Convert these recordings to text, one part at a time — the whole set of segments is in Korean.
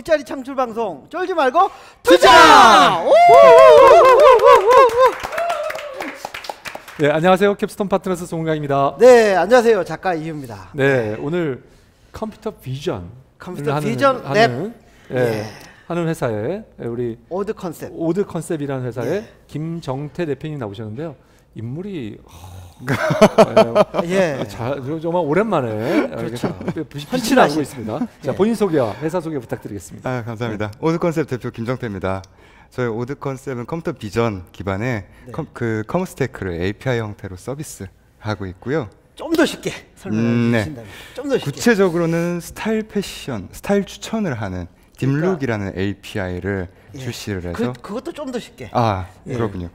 일자리 창출 방송 쫄지 말고 투자! 네, 안녕하세요. 캡스톤 파트너스 송강입니다. 네, 안녕하세요. 작가 이유입니다. 네, 오늘 컴퓨터 비전 랩 하는 회사에 우리 오드 컨셉이라는 회사에 김정태 대표님 나오셨는데요. 인물이 정말 오랜만에 그렇죠. 빛이 나고 있습니다. 자, 본인 소개와 회사 소개 부탁드리겠습니다. 감사합니다. 오드 컨셉 대표 김정태입니다. 저희 오드 컨셉은 컴퓨터 비전 기반의 커머스테이크를 API 형태로 서비스하고 있고요. 좀 더 쉽게 설명해 주신다면 좀 더 쉽게. 구체적으로는 스타일 패션, 스타일 추천을 하는 딥룩이라는 API를 출시를 해서 그것도 좀 더 쉽게. 그렇군요.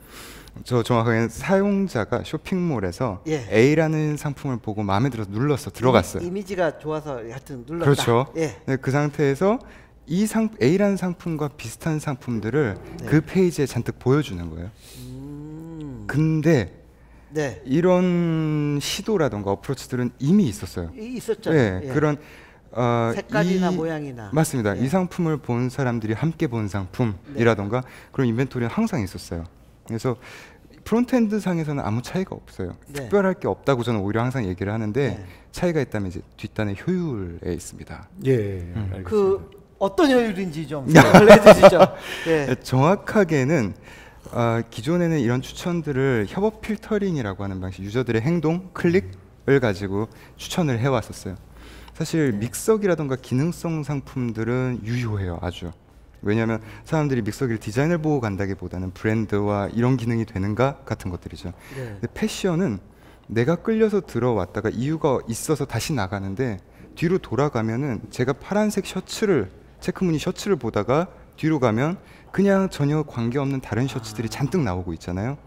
저 정확하게는 사용자가 쇼핑몰에서 A라는 상품을 보고 마음에 들어서 눌러서 들어갔어요. 이미지가 좋아서 하여튼 눌렀다. 그렇죠. 네, 그 상태에서 A라는 상품과 비슷한 상품들을 그 페이지에 잔뜩 보여주는 거예요. 근데 이런 시도라던가 어프로치들은 이미 있었어요. 있었잖아요. 그런 색깔이나 모양이나. 맞습니다. 이 상품을 본 사람들이 함께 본 상품이라던가 그런 인벤토리는 항상 있었어요. 그래서 프론트엔드 상에서는 아무 차이가 없어요. 특별할 게 없다고 저는 오히려 항상 얘기를 하는데 차이가 있다면 이제 뒷단의 효율에 있습니다. 알겠습니다. 그 어떤 효율인지 좀 설명해 주시죠. 정확하게는 기존에는 이런 추천들을 협업 필터링이라고 하는 방식, 유저들의 행동, 클릭을 가지고 추천을 해왔었어요. 사실 믹서기라던가 기능성 상품들은 유효해요, 아주. 왜냐하면 사람들이 믹서기를 디자인을 보고 간다기보다는 브랜드와 이런 기능이 되는가 같은 것들이죠. 근데 패션은 내가 끌려서 들어왔다가 이유가 있어서 다시 나가는데 뒤로 돌아가면은 제가 파란색 셔츠를 체크무늬 셔츠를 보다가 뒤로 가면 그냥 전혀 관계없는 다른 셔츠들이 잔뜩 나오고 있잖아요.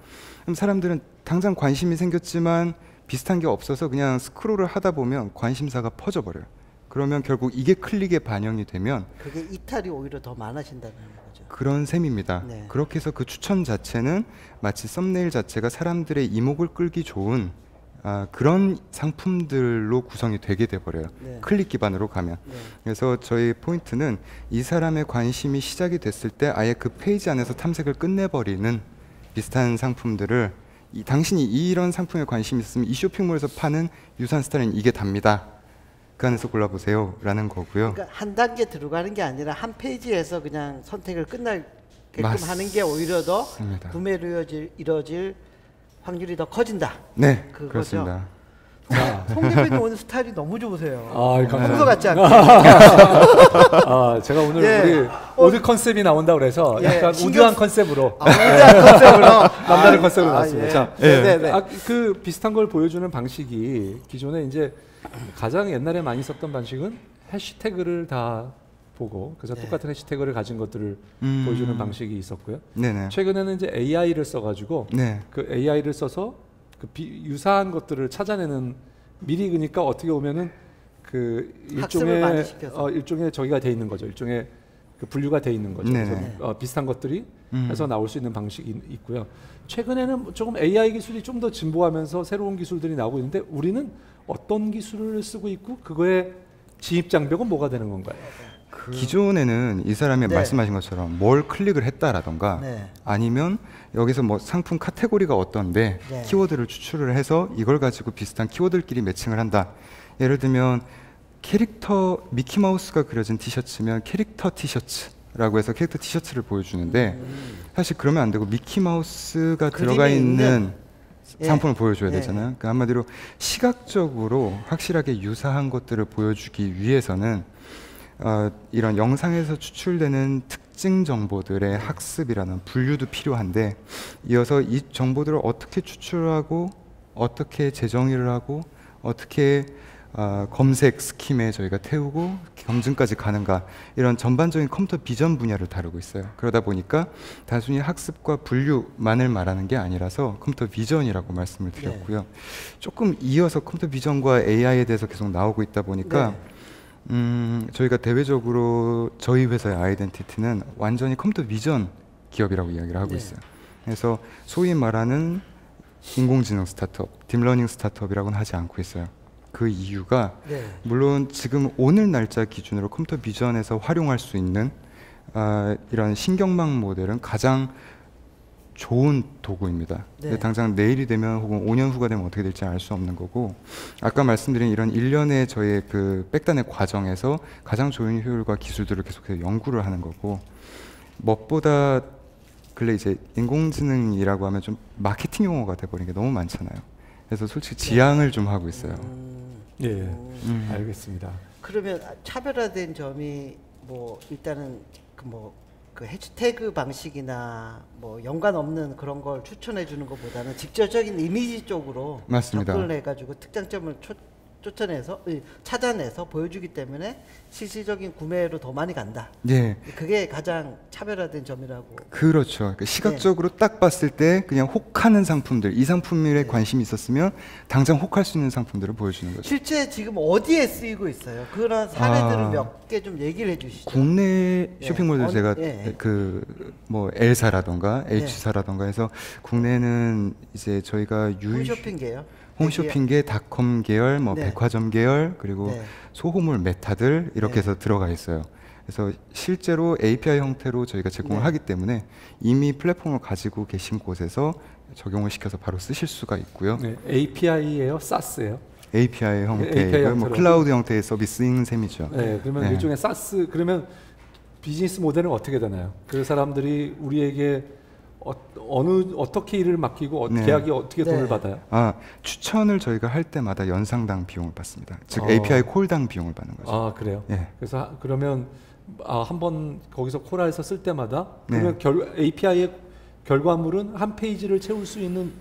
그럼 사람들은 당장 관심이 생겼지만 비슷한 게 없어서 그냥 스크롤을 하다 보면 관심사가 퍼져버려요. 그러면 결국 이게 클릭에 반영이 되면 그게 이탈이 오히려 더 많아진다는 거죠. 그런 셈입니다. 그렇게 해서 그 추천 자체는 마치 썸네일 자체가 사람들의 이목을 끌기 좋은 그런 상품들로 구성이 되게 돼버려요. 클릭 기반으로 가면. 그래서 저희 포인트는 이 사람의 관심이 시작이 됐을 때 아예 그 페이지 안에서 탐색을 끝내버리는 비슷한 상품들을 당신이 이런 상품에 관심이 있으면 이 쇼핑몰에서 파는 유사한 스타일은 이게 답니다. 그 안에서 골라보세요 라는 거고요. 그러니까 한 단계 들어가는 게 아니라 한 페이지에서 그냥 선택을 끝나게끔 하는 게 오히려 더 구매로 이루어질 확률이 더 커진다. 네, 그거죠? 그렇습니다. 송 대표님 오늘 스타일이 너무 좋으세요. 감사합니다. 평소 같지 않게. 제가 오늘 우리 오드 컨셉이 나온다 그래서 약간 우드한 컨셉으로 남다른 컨셉으로 나왔습니다. 그 비슷한 걸 보여주는 방식이 기존에 이제 가장 옛날에 많이 썼던 방식은 해시태그를 다 보고 그래서 똑같은 해시태그를 가진 것들을 보여주는 방식이 있었고요. 최근에는 이제 AI를 써가지고 그 AI를 써서 그 유사한 것들을 찾아내는 미리 그러니까 어떻게 보면은 그 일종의 저기가 돼 있는 거죠. 일종의 그 분류가 돼 있는 거죠. 그래서 비슷한 것들이 해서 나올 수 있는 방식이 있고요. 최근에는 조금 AI 기술이 좀 더 진보하면서 새로운 기술들이 나오고 있는데 우리는 어떤 기술을 쓰고 있고 그거의 진입 장벽은 뭐가 되는 건가요? 기존에는 이 사람이 말씀하신 것처럼 뭘 클릭을 했다라던가 아니면 여기서 뭐 상품 카테고리가 어떤데 키워드를 추출을 해서 이걸 가지고 비슷한 키워드들끼리 매칭을 한다. 예를 들면 캐릭터 미키마우스가 그려진 티셔츠면 캐릭터 티셔츠라고 해서 캐릭터 티셔츠를 보여주는데 사실 그러면 안 되고 미키마우스가 들어가 있는 상품을 보여줘야 되잖아요. 그러니까 한마디로 시각적으로 확실하게 유사한 것들을 보여주기 위해서는 이런 영상에서 추출되는 특징 정보들의 학습이라는 분류도 필요한데 이어서 이 정보들을 어떻게 추출하고 어떻게 재정의를 하고 어떻게 검색 스킴에 저희가 태우고 검증까지 가는가 이런 전반적인 컴퓨터 비전 분야를 다루고 있어요. 그러다 보니까 단순히 학습과 분류만을 말하는 게 아니라서 컴퓨터 비전이라고 말씀을 드렸고요. 조금 이어서 컴퓨터 비전과 AI에 대해서 계속 나오고 있다 보니까 저희가 대외적으로 저희 회사의 아이덴티티는 완전히 컴퓨터 비전 기업이라고 이야기를 하고 있어요. 그래서 소위 말하는 인공지능 스타트업, 딥러닝 스타트업이라고는 하지 않고 있어요. 그 이유가 물론 지금 오늘 날짜 기준으로 컴퓨터 비전에서 활용할 수 있는 이런 신경망 모델은 가장 좋은 도구입니다. 근데 당장 내일이 되면 혹은 5년 후가 되면 어떻게 될지 알 수 없는 거고, 아까 말씀드린 이런 일련의 저의 그 백단의 과정에서 가장 좋은 효율과 기술들을 계속해서 연구를 하는 거고, 무엇보다 근래 이제 인공지능이라고 하면 좀 마케팅 용어가 돼버린 게 너무 많잖아요. 그래서 솔직히 지양을 좀 하고 있어요. 알겠습니다. 그러면 차별화된 점이 뭐 일단은 그 해시태그 방식이나 뭐 연관 없는 그런 걸 추천해 주는 것보다는 직접적인 이미지 쪽으로 맞습니다. 접근을 해가지고 특장점을 쫓아내서 찾아내서 보여주기 때문에 실질적인 구매로 더 많이 간다. 그게 가장 차별화된 점이라고. 그렇죠. 그러니까 시각적으로 딱 봤을 때 그냥 혹하는 상품들, 이 상품에 관심이 있었으면 당장 혹할 수 있는 상품들을 보여주는 거죠. 실제 지금 어디에 쓰이고 있어요? 그런 사례들을 몇 개 좀 얘기를 해주시죠. 국내 쇼핑몰들 제가 그 뭐 L사라던가 H사라던가 해서 국내는 이제 저희가 홈쇼핑계요. 홈쇼핑계, 닷컴 계열, 뭐 백화점 계열, 그리고 소호몰 메타들 이렇게 해서 들어가 있어요. 그래서 실제로 API 형태로 저희가 제공을 하기 때문에 이미 플랫폼을 가지고 계신 곳에서 적용을 시켜서 바로 쓰실 수가 있고요. API예요, SaaS예요? API 형태이고 뭐 클라우드 형태의 서비스인 셈이죠. 그러면 일종의 SaaS, 그러면 비즈니스 모델은 어떻게 되나요? 그 사람들이 우리에게 어떻게 일을 맡기고 계약이 어떻게 돈을 받아요? 추천을 저희가 할 때마다 연상당 비용을 받습니다. 즉 API 콜당 비용을 받는 거죠. 그래요? 그래서 그러면 한번 거기서 콜해서 쓸 때마다 그러면 API의 결과물은 한 페이지를 채울 수 있는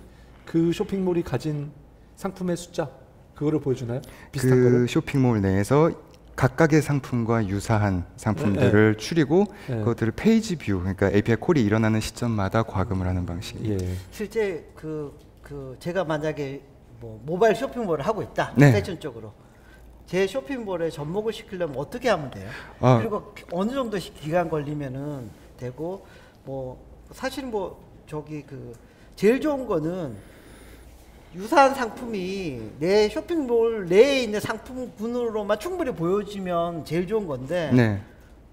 그 쇼핑몰이 가진 상품의 숫자, 그거를 보여주나요? 비슷한 거를? 쇼핑몰 내에서 각각의 상품과 유사한 상품들을 추리고 그것들을 페이지 뷰, 그러니까 API 콜이 일어나는 시점마다 과금을 하는 방식입니다. 실제 제가 만약에 뭐 모바일 쇼핑몰을 하고 있다, 패션 쪽으로 제 쇼핑몰에 접목을 시키려면 어떻게 하면 돼요? 그리고 어느 정도 기간 걸리면은 되고, 뭐 사실 뭐 제일 좋은 거는 유사한 상품이 내 쇼핑몰 내에 있는 상품군으로만 충분히 보여지면 제일 좋은 건데,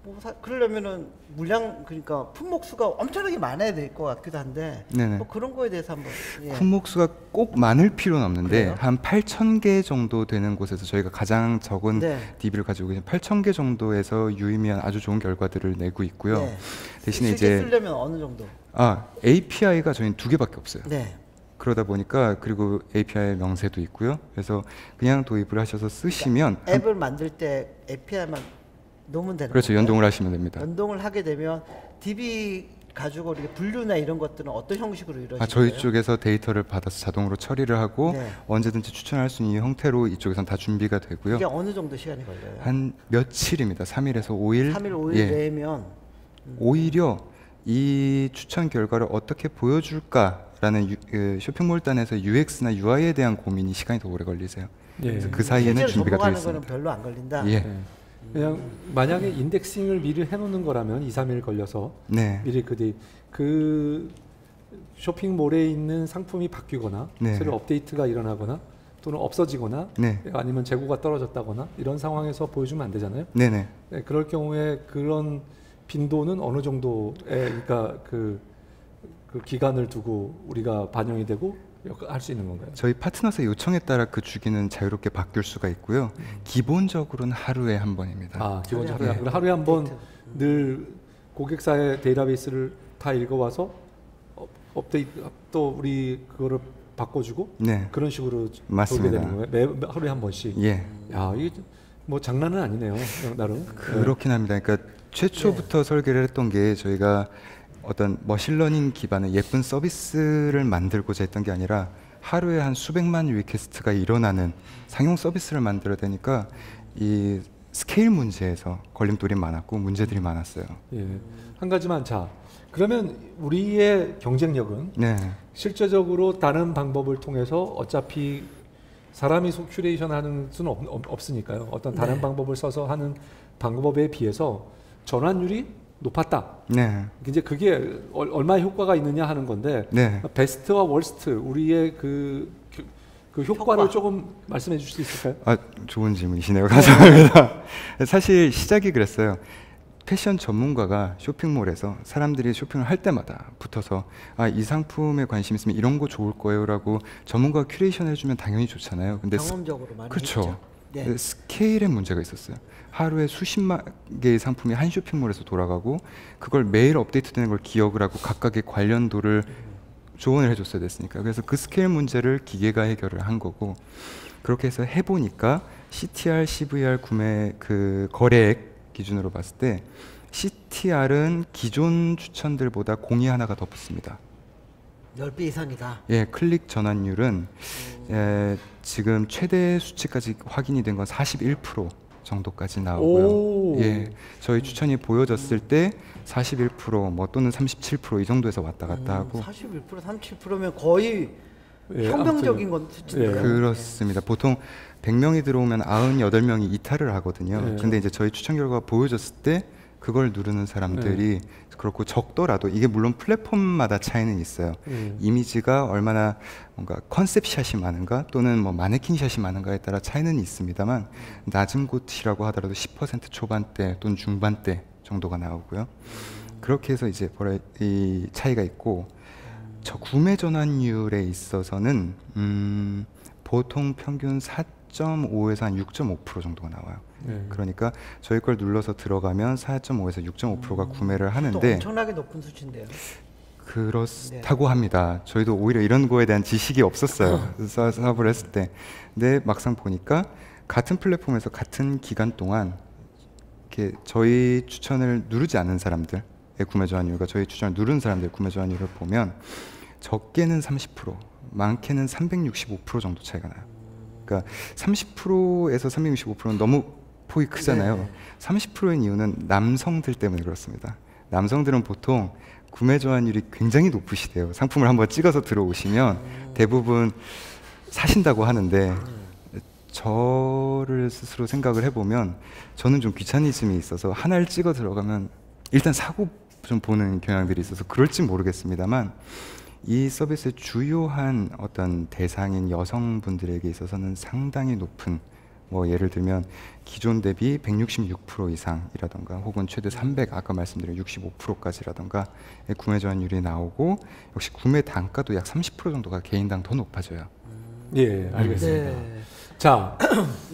뭐 그러려면은 그러니까 품목수가 엄청나게 많아야 될 것 같기도 한데, 뭐 그런 거에 대해서 한번. 품목수가 꼭 많을 필요는 없는데 한 8,000개 정도 되는 곳에서 저희가 가장 적은 DB를 가지고 있는 8,000개 정도에서 유의미한 아주 좋은 결과들을 내고 있고요. 대신에 이제 쓰려면 어느 정도? API가 저희는 2개밖에 없어요. 그러다 보니까, 그리고 API 명세도 있고요. 그래서 그냥 도입을 하셔서 쓰시면, 그러니까 앱을 만들 때 API만 놓으면 되는 거죠. 그렇죠. 연동을 하시면 됩니다. 연동을 하게 되면 DB 가지고 이렇게 분류나 이런 것들은 어떤 형식으로 이루어지나요? 저희 쪽에서 데이터를 받아서 자동으로 처리를 하고 언제든지 추천할 수 있는 형태로 이쪽에서는 다 준비가 되고요. 이게 어느 정도 시간이 걸려요? 한 며칠입니다. 3일에서 5일. 3일, 5일 내면 오히려 이 추천 결과를 어떻게 보여줄까라는 쇼핑몰단에서 UX나 UI에 대한 고민이 시간이 더 오래 걸리세요. 그래서 그 사이에는 준비가 되어 있습니다. 거는 별로 안 걸린다. 그냥 만약에 인덱싱을 미리 해놓는 거라면 2, 3일 걸려서 미리 그 쇼핑몰에 있는 상품이 바뀌거나 새로 업데이트가 일어나거나 또는 없어지거나 아니면 재고가 떨어졌다거나 이런 상황에서 보여주면 안 되잖아요. 그럴 경우에 그런 빈도는 어느 정도의, 그러니까 그 기간을 두고 우리가 반영이 되고 할 수 있는 건가요? 저희 파트너사 요청에 따라 그 주기는 자유롭게 바뀔 수가 있고요. 기본적으로는 하루에 한 번입니다. 기본적으로 하루에 한 번 늘 고객사의 데이터베이스를 다 읽어와서 업데이트, 또 우리 그거를 바꿔주고 그런 식으로 돌게 되는 거예요. 하루에 한 번씩. 이게 뭐 장난은 아니네요, 나름. 그렇긴 합니다. 그러니까 최초부터 설계를 했던 게 저희가 어떤 머신러닝 기반의 예쁜 서비스를 만들고자 했던 게 아니라 하루에 한 수백만 리퀘스트가 일어나는 상용 서비스를 만들어야 되니까 이 스케일 문제에서 걸림돌이 많았고 문제들이 많았어요. 한 가지만, 그러면 우리의 경쟁력은 실제적으로 다른 방법을 통해서 어차피 사람이 큐레이션 하는 수는 없으니까요. 어떤 다른 방법을 써서 하는 방법에 비해서 전환율이 높았다. 이제 그게 얼마의 효과가 있느냐 하는 건데, 베스트와 월스트, 우리의 그 그 효과를 조금 말씀해 주실 수 있을까요? 아, 좋은 질문이시네요. 감사합니다. 사실 시작이 그랬어요. 패션 전문가가 쇼핑몰에서 사람들이 쇼핑을 할 때마다 붙어서 이 상품에 관심 있으면 이런 거 좋을 거예요 라고 전문가가 큐레이션 해주면 당연히 좋잖아요. 근데 경험적으로 많이 그렇죠. 했죠. 네. 스케일의 문제가 있었어요. 하루에 수십만 개의 상품이 한 쇼핑몰에서 돌아가고 그걸 매일 업데이트되는 걸 기억을 하고 각각의 관련도를 조언을 해줬어야 됐으니까. 그래서 그 스케일 문제를 기계가 해결을 한 거고, 그렇게 해서 해보니까 CTR, CVR 구매 그 거래액 기준으로 봤을 때 CTR은 기존 추천들보다 공이 하나가 더 붙습니다. 10배 이상이다. 예, 클릭 전환율은 지금 최대 수치까지 확인이 된 건 41% 정도까지 나오고요. 예, 저희 추천이 보여졌을 때 41% 뭐 또는 37% 이 정도에서 왔다 갔다 하고 41% 37%면 거의 평균적인 건 수치인데요. 그렇습니다. 보통 100명이 들어오면 98명이 이탈을 하거든요. 근데 이제 저희 추천 결과가 보여졌을 때 그걸 누르는 사람들이 그렇고 적더라도 이게 물론 플랫폼마다 차이는 있어요. 이미지가 얼마나 뭔가 컨셉샷이 많은가 또는 뭐 마네킹샷이 많은가에 따라 차이는 있습니다만 낮은 곳이라고 하더라도 10% 초반대 또는 중반대 정도가 나오고요. 그렇게 해서 이제 이 차이가 있고 저 구매 전환율에 있어서는 보통 평균 4.5에서 한 6.5% 정도가 나와요. 그러니까 저희 걸 눌러서 들어가면 4.5에서 6.5%가 구매를 하는데 엄청나게 높은 수치인데요. 그렇다고 합니다. 저희도 오히려 이런 거에 대한 지식이 없었어요. 사업을 했을 때. 근데 막상 보니까 같은 플랫폼에서 같은 기간 동안 이렇게 저희 추천을 누르지 않는 사람들의 구매 전환율과 저희 추천을 누른 사람들의 구매 전환율을 보면 적게는 30%, 많게는 365% 정도 차이가 나요. 그러니까 30%에서 365%는 너무 폭이 크잖아요. 네. 30%인 이유는 남성들 때문에 그렇습니다. 남성들은 보통 구매 전환율이 굉장히 높으시대요. 상품을 한번 찍어서 들어오시면 대부분 사신다고 하는데 저를 스스로 생각을 해보면 저는 좀 귀차니즘이 있어서 하나를 찍어 들어가면 일단 사고 좀 보는 경향들이 있어서 그럴지 모르겠습니다만 이 서비스의 주요한 어떤 대상인 여성분들에게 있어서는 상당히 높은 뭐 예를 들면 기존 대비 166% 이상이라던가 혹은 최대 300 아까 말씀드린 65%까지라던가 구매 전환율이 나오고 역시 구매 단가도 약 30% 정도가 개인당 더 높아져요. 예, 알겠습니다. 네. 자,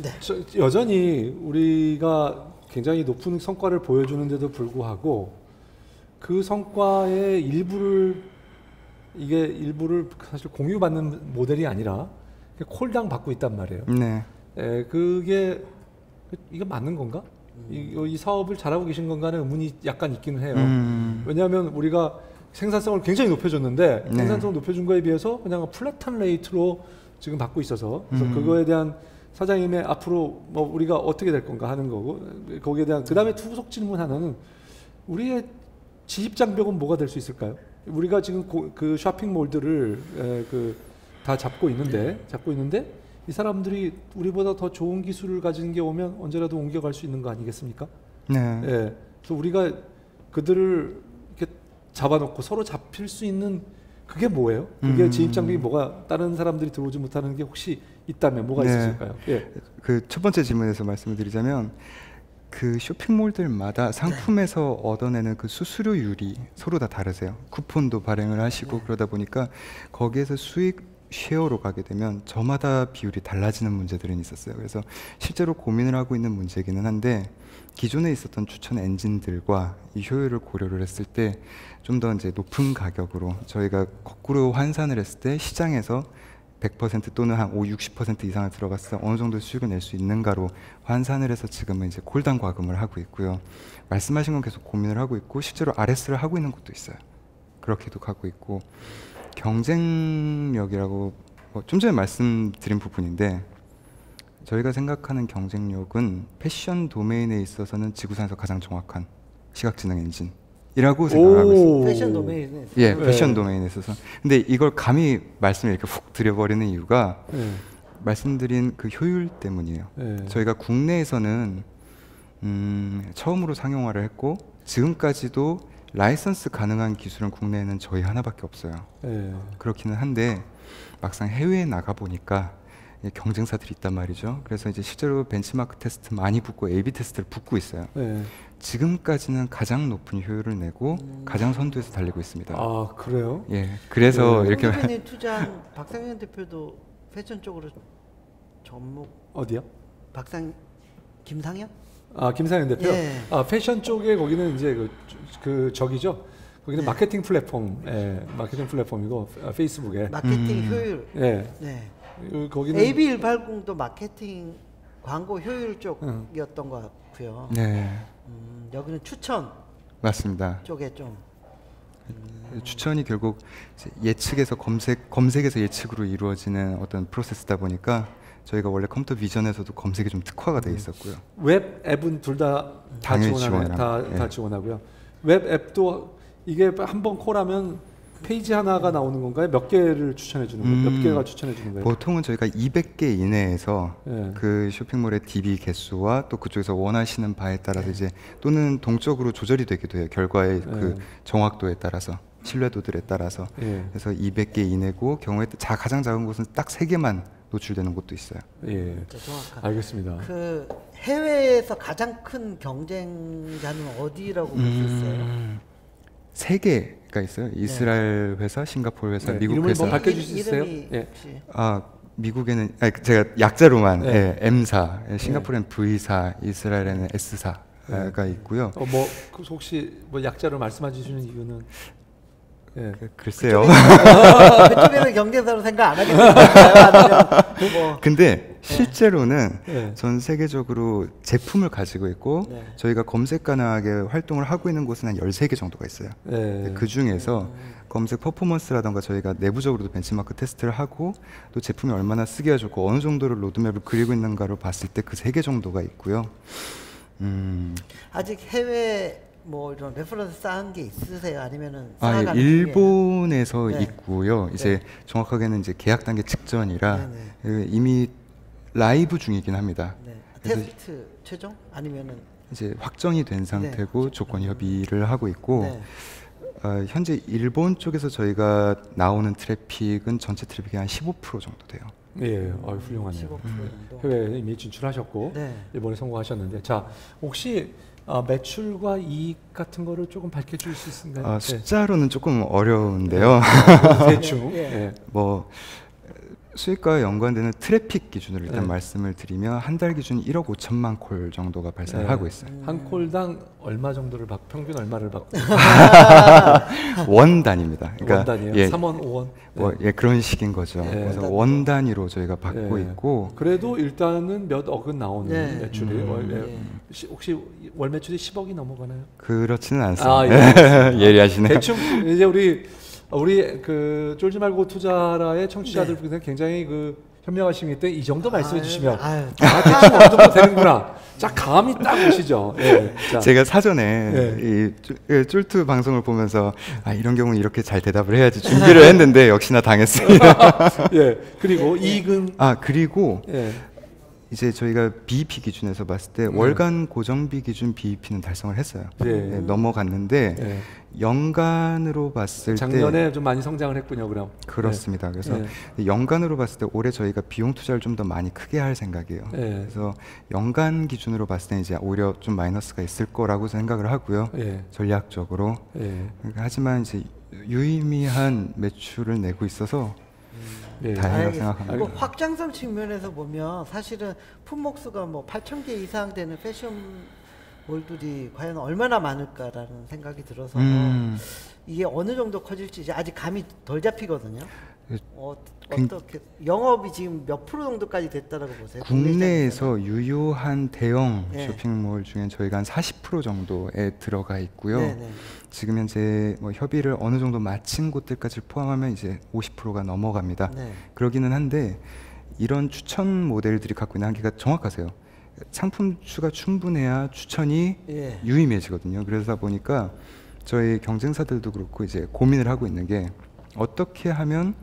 네. 여전히 우리가 굉장히 높은 성과를 보여주는데도 불구하고 그 성과의 일부를 사실 공유받는 모델이 아니라 콜당 받고 있단 말이에요. 네. 이게 맞는 건가? 이 사업을 잘하고 계신 건가는 의문이 약간 있기는 해요. 왜냐하면 우리가 생산성을 굉장히 높여줬는데 네. 생산성을 높여준 거에 비해서 그냥 플랫한 레이트로 지금 받고 있어서 그래서 그거에 대한 사장님의 앞으로 뭐 우리가 어떻게 될 건가 하는 거고 거기에 대한 그 다음에 후속 질문 하나는 우리의 지입 장벽은 뭐가 될 수 있을까요? 우리가 지금 그 쇼핑몰들을 다 잡고 있는데 이 사람들이 우리보다 더 좋은 기술을 가진 게 오면 언제라도 옮겨갈 수 있는 거 아니겠습니까? 네. 예. 그래서 우리가 그들을 이렇게 잡아놓고 서로 잡힐 수 있는 그게 뭐예요? 그게 지입 장벽이 뭐가 다른 사람들이 들어오지 못하는 게 혹시 있다면 뭐가 네. 있을까요? 예. 그 첫 번째 질문에서 말씀을 드리자면 그 쇼핑몰들마다 상품에서 얻어내는 그 수수료율이 서로 다 다르세요. 쿠폰도 발행을 하시고 그러다 보니까 거기에서 수익 쉐어로 가게 되면 저마다 비율이 달라지는 문제들은 있었어요. 그래서 실제로 고민을 하고 있는 문제이기는 한데 기존에 있었던 추천 엔진들과 이 효율을 고려를 했을 때 좀 더 이제 높은 가격으로 저희가 거꾸로 환산을 했을 때 시장에서 100% 또는 한 60% 이상을 들어갔을 때 어느 정도 수익을 낼 수 있는가로 환산을 해서 지금은 이제 콜당 과금을 하고 있고요. 말씀하신 건 계속 고민을 하고 있고 실제로 RS를 하고 있는 것도 있어요. 그렇게도 가고 있고 경쟁력이라고 좀 전에 말씀드린 부분인데 저희가 생각하는 경쟁력은 패션 도메인에 있어서는 지구상에서 가장 정확한 시각지능 엔진이라고 생각하고 있습니다. 패션 도메인에 예, 패션 도메인에 있어서. 근데 이걸 감히 말씀을 이렇게 훅 드려버리는 이유가 말씀드린 그 효율 때문이에요. 저희가 국내에서는 처음으로 상용화를 했고 지금까지도 라이선스 가능한 기술은 국내에는 저희 하나밖에 없어요. 그렇기는 한데 막상 해외에 나가 보니까 경쟁사들이 있단 말이죠. 그래서 이제 실제로 벤치마크 테스트 많이 붙고 A/B 테스트를 붙고 있어요. 네. 지금까지는 가장 높은 효율을 내고 가장 선두에서 달리고 있습니다. 아 그래요? 예. 그래서 이렇게 대표님 투자한 박상현 대표도 패션 쪽으로 전목 어디요? 김상현? 아 김상현 대표. 예. 아 패션 쪽에 거기는 이제 그 저기죠. 거기는 마케팅 플랫폼, 마케팅 플랫폼이고 페이스북에 마케팅 효율. 네. 거기는 AB180도 마케팅 광고 효율 쪽이었던 것 같고요. 네. 여기는 추천. 맞습니다. 쪽에 좀. 추천이 결국 예측에서 검색에서 예측으로 이루어지는 어떤 프로세스다 보니까 저희가 원래 컴퓨터 비전에서도 검색이 좀 특화가 돼 있었고요. 웹 앱은 둘 다 지원하고요. 웹 앱도 이게 한번 콜하면 페이지 하나가 나오는 건가요? 몇 개를 추천해 주는 거예요? 몇 개가 추천해 주는 거예요? 보통은 저희가 200개 이내에서 그 쇼핑몰의 DB 개수와 또 그쪽에서 원하시는 바에 따라서 이제 또는 동적으로 조절이 되기도 해요. 결과의 그 정확도에 따라서, 신뢰도들에 따라서. 그래서 200개 이내고 경우에 가장 작은 곳은 딱 3개만 노출되는 곳도 있어요. 예, 알겠습니다. 그 해외에서 가장 큰 경쟁자는 어디라고 볼 수 있어요? 3개가 있어요. 이스라엘 회사, 싱가포르 회사, 미국 이름을 회사. 뭐 밝혀줄 수 있어요? 미국에는 제가 약자로만 M사, 싱가포르는 V사, 이스라엘에는 S사가 있고요. 뭐 혹시 뭐 약자로 말씀해 주시는 이유는? 글쎄요. 그쪽에는 경쟁사로 생각 안 하겠어요? 근데 실제로는 전 세계적으로 제품을 가지고 있고 저희가 검색 가능하게 활동을 하고 있는 곳은 한 13개 정도가 있어요. 그 중에서 검색 퍼포먼스라던가 저희가 내부적으로도 벤치마크 테스트를 하고 또 제품이 얼마나 쓰기가 좋고 어느 정도를 로드맵을 그리고 있는가로 봤을 때 그 3개 정도가 있고요. 아직 해외 뭐 이런 레퍼런스 쌓은 게 있으세요? 아니면은 일본에서 있고요. 이제 정확하게는 이제 계약 단계 직전이라 이미 라이브 중이긴 합니다. 테스트 최종 아니면은 이제 확정이 된 상태고 조건 협의를 하고 있고 현재 일본 쪽에서 저희가 나오는 트래픽은 전체 트래픽의 한 15% 정도 돼요. 예, 훌륭하네요. 해외에 이미 진출하셨고 일본에 성공하셨는데, 자 혹시 매출과 이익 같은 거를 조금 밝혀줄 수 있나요? 숫자로는 조금 어려운데요. 대충. 뭐 수익과 연관되는 트래픽 기준으로 일단 말씀을 드리면 한 달 기준 1억 5천만 콜 정도가 발생을 하고 있어요. 한 콜당 얼마 정도를 평균 얼마를 받고? 원 단위입니다. 그러니까 원 단위요? 3원, 5원? 뭐 그런 식인 거죠. 그래서 원 단위로 저희가 받고 있고. 그래도 일단은 몇 억은 나오는 매출이 혹시 월 매출이 10억이 넘어가나요? 그렇지는 않습니다. 예리하시네요. 대충 이제 우리 그 쫄지 말고 투자라의 청취자들께서 굉장히 그 현명하심이 있대. 이 정도 말씀해 주시면 대충 어느 정도 되는구나. 자, 감이 딱 오시죠. 제가 사전에 이 쫄투 방송을 보면서 이런 경우는 이렇게 잘 대답을 해야지 준비를 했는데 역시나 당했습니다. 그리고 이익은 그리고 이제 저희가 BEP 기준에서 봤을 때 월간 고정비 기준 BEP는 달성을 했어요. 넘어갔는데 연간으로 봤을 작년에 좀 많이 성장을 했군요. 그럼 그렇습니다. 그래서 연간으로 봤을 때 올해 저희가 비용 투자를 좀 더 많이 크게 할 생각이에요. 그래서 연간 기준으로 봤을 때 이제 오히려 좀 마이너스가 있을 거라고 생각을 하고요. 전략적으로. 하지만 이제 유의미한 매출을 내고 있어서 다행이라고 생각합니다. 뭐 확장성 측면에서 보면 사실은 품목수가 뭐 8,000개 이상 되는 패션몰들이 과연 얼마나 많을까라는 생각이 들어서 이게 어느 정도 커질지 아직 감이 덜 잡히거든요. 어떻게 영업이 지금 몇 프로 정도까지 됐다라고 보세요? 국내에서 유효한 대형 쇼핑몰 중엔 저희가 한 40% 정도에 들어가 있고요. 지금 현재 뭐 협의를 어느 정도 마친 곳들까지 포함하면 이제 50%가 넘어갑니다. 그러기는 한데 이런 추천 모델들이 갖고 있는 한계가 정확하세요. 상품 수가 충분해야 추천이 유의미해지거든요. 그러다 보니까 저희 경쟁사들도 그렇고 이제 고민을 하고 있는 게 어떻게 하면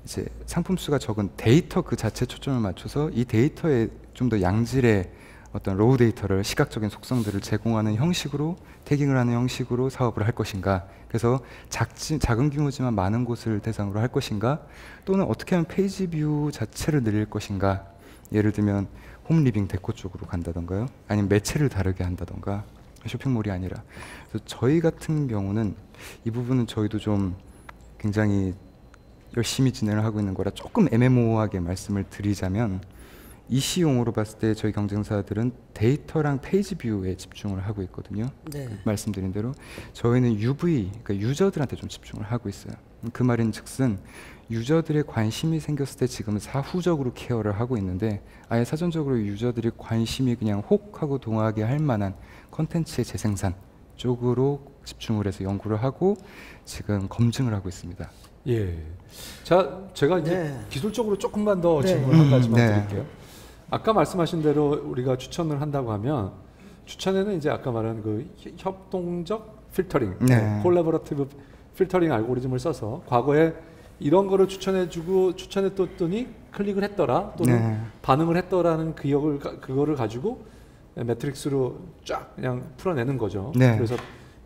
이제 상품 수가 적은 데이터 그 자체 초점을 맞춰서 이 데이터에 좀 더 양질의 어떤 로우 데이터를 시각적인 속성들을 제공하는 형식으로 태깅을 하는 형식으로 사업을 할 것인가, 그래서 작은 규모지만 많은 곳을 대상으로 할 것인가, 또는 어떻게 하면 페이지 뷰 자체를 늘릴 것인가, 예를 들면 홈 리빙 데코 쪽으로 간다던가요, 아니면 매체를 다르게 한다던가, 쇼핑몰이 아니라. 그래서 저희 같은 경우는 이 부분은 저희도 좀 굉장히 열심히 진행을 하고 있는 거라 조금 애매모호하게 말씀을 드리자면, EC용으로 봤을 때 저희 경쟁사들은 데이터랑 페이지 뷰에 집중을 하고 있거든요. 네. 말씀드린 대로 저희는 UV, 그러니까 유저들한테 좀 집중을 하고 있어요. 그 말인 즉슨 유저들의 관심이 생겼을 때 지금은 사후적으로 케어를 하고 있는데, 아예 사전적으로 유저들이 관심이 그냥 혹 하고 동하게 할 만한 컨텐츠의 재생산 쪽으로 집중을 해서 연구를 하고 지금 검증을 하고 있습니다. 예. 자, 제가 이제 기술적으로 조금만 더 질문을 한 가지만 드릴게요. 아까 말씀하신 대로 우리가 추천을 한다고 하면, 추천에는 이제 아까 말한 그 협동적 필터링, 콜라보레이티브 필터링 알고리즘을 써서 과거에 이런 거를 추천해주고 추천해뒀더니 클릭을 했더라, 또는 반응을 했더라는 그거를 가지고 매트릭스로 쫙 그냥 풀어내는 거죠. 그래서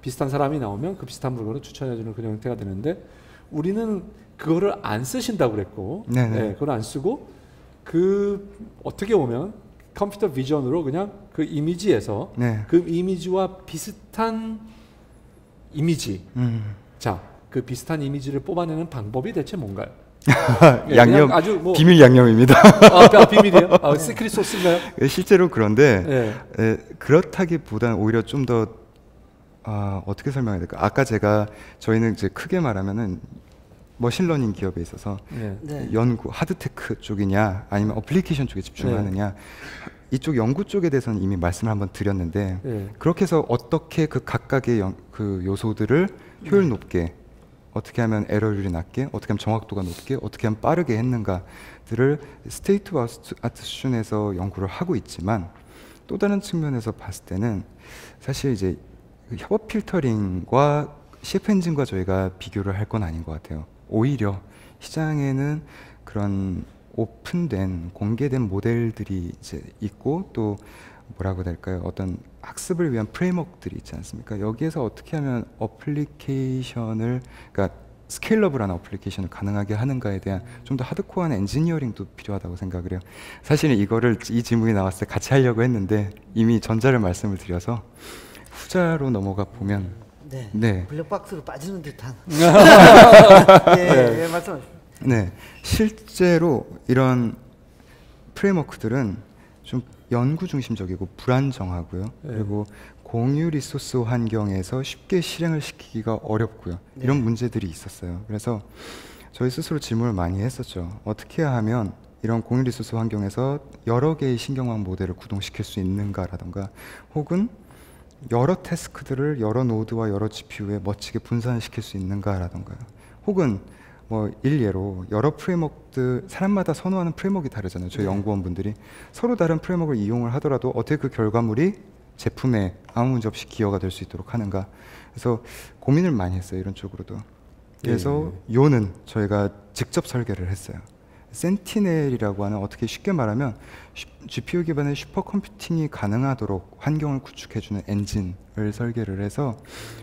비슷한 사람이 나오면 그 비슷한 물건을 추천해주는 그런 형태가 되는데, 우리는 그거를 안 쓰신다고 그랬고, 그걸 안 쓰고 어떻게 보면 컴퓨터 비전으로 그냥 그 이미지에서 그 이미지와 비슷한 이미지, 자, 그 비슷한 이미지를 뽑아내는 방법이 대체 뭔가요? 양념, 아주 뭐 비밀 양념입니다. 비밀이에요? 시크릿 소스인가요? 실제로 그런데 그렇다기보다는 오히려 좀 더 어떻게 설명해야 될까? 아까 저희는 이제 크게 말하면은 머신러닝 기업에 있어서 연구, 하드테크 쪽이냐 아니면 어플리케이션 쪽에 집중하느냐, 이쪽 연구 쪽에 대해서는 이미 말씀을 한번 드렸는데, 그렇게 해서 어떻게 그 각각의 그 요소들을 효율 높게, 어떻게 하면 에러율이 낮게, 어떻게 하면 정확도가 높게, 어떻게 하면 빠르게 했는가들을 스테이트 아트 수준에서 연구를 하고 있지만, 또 다른 측면에서 봤을 때는 사실 이제 협업 필터링과 CF 엔진과 저희가 비교를 할 건 아닌 것 같아요. 오히려 시장에는 그런 오픈된 공개된 모델들이 이제 있고, 또 뭐라고 할까요? 어떤 학습을 위한 프레임워크들이 있지 않습니까? 여기에서 어떻게 하면 어플리케이션을, 그러니까 스케일러블한 어플리케이션을 가능하게 하는가에 대한 좀 더 하드코어한 엔지니어링도 필요하다고 생각을 해요. 사실은 이 질문이 나왔을 때 같이 하려고 했는데 이미 전자를 말씀을 드려서 후자로 넘어가 보면 블랙박스로 빠지는 듯한. 말씀하십시오. 실제로 이런 프레임워크들은 좀 연구 중심적이고 불안정하고요. 그리고 공유 리소스 환경에서 쉽게 실행을 시키기가 어렵고요. 이런 문제들이 있었어요. 그래서 저희 스스로 질문을 많이 했었죠. 어떻게 하면 이런 공유 리소스 환경에서 여러 개의 신경망 모델을 구동시킬 수 있는가라던가, 혹은 여러 태스크들을 여러 노드와 여러 GPU에 멋지게 분산시킬 수 있는가라던가요. 혹은 뭐 일례로 여러 프레임워크들, 사람마다 선호하는 프레임워크가 다르잖아요. 저희 연구원분들이 서로 다른 프레임워크를 이용을 하더라도 어떻게 그 결과물이 제품에 아무 문제 없이 기여가 될 수 있도록 하는가. 그래서 고민을 많이 했어요, 이런 쪽으로도. 그래서 요는 저희가 직접 설계를 했어요. 센티넬이라고 하는, 어떻게 쉽게 말하면 GPU 기반의 슈퍼컴퓨팅이 가능하도록 환경을 구축해주는 엔진을 설계를 해서